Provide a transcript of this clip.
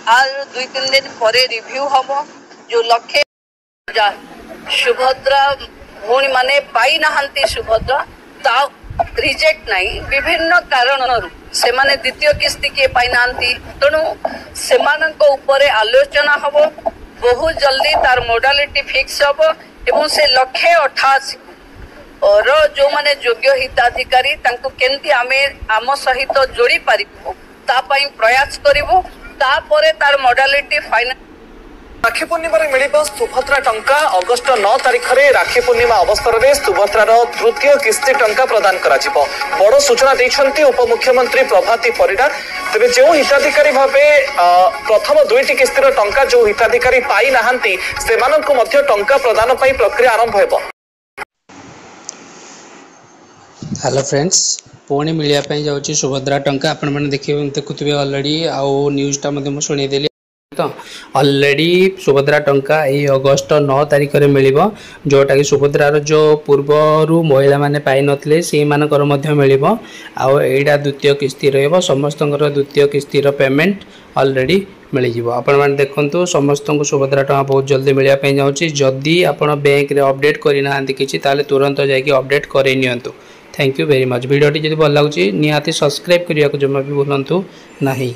आज 2-3 दिन पर रिव्यू हम जो लक्षे सुभद्रा भूणी माने पाई नहांती सुभद्रा ता रिजेक्ट नहीं विभिन्न कारण से माने द्वितीय किस्ती किए पाई नहांती तेणु से आलोचना हम बहुत जल्दी तार मोडालिटी फिक्स हम एवं से 188 और जो माने योग्य हिताधिकारी तांको केंती आमे आम सहित जोड़ी पारिबो ता पई प्रयास करिवो तापरे तार मोडालिटी फाइनल राखी पूर्णिमा मिल सुभद्रा टंका अगस्ट 9 तारिख में राखी पूर्णिमा अवसर में सुभद्रार तृतीय किस्ती टंका प्रदान करा बड़ सूचना देते उपमुख्यमंत्री प्रभाती परिडा। तेज जो हिताधिकारी भावे प्रथम 2टी किस्तीर टंका जो हिताधिकारी पाई नहांती सेमानंकु मध्य टंका प्रदान पाई प्रक्रिया आरंभ हेबो। हेलो फ्रेंड्स पुणी मिलवाई जाऊँगी सुभद्रा टंका आपण मैंने देखुवे ऑलरेडी आउ न्यूज़टा शुणेदेली तो ऑलरेडी सुभद्रा टंका ये अगस्ट 9 तारिख में मिल जोटा कि सुभद्रार जो पूर्वर महिला माने पाई नथिले से मानकर मध्य मिल आईटा द्वितीय किस्ती रहिबो समस्तंकर द्वितीय किस्तीर पेमेंट ऑलरेडी मिल जाव। आपण मैंने देखु समस्त को सुभद्रा टंका बहुत जल्दी मिलवाई जाऊँगी जदि आपण बैंक रे अपडेट करना कि तुरंत जाकि अपडेट कर नियंतु। Thank you very much. वीडियोटी जब भल लगे निहाती सब्सक्राइब करने को जमा भी भूलु नहीं।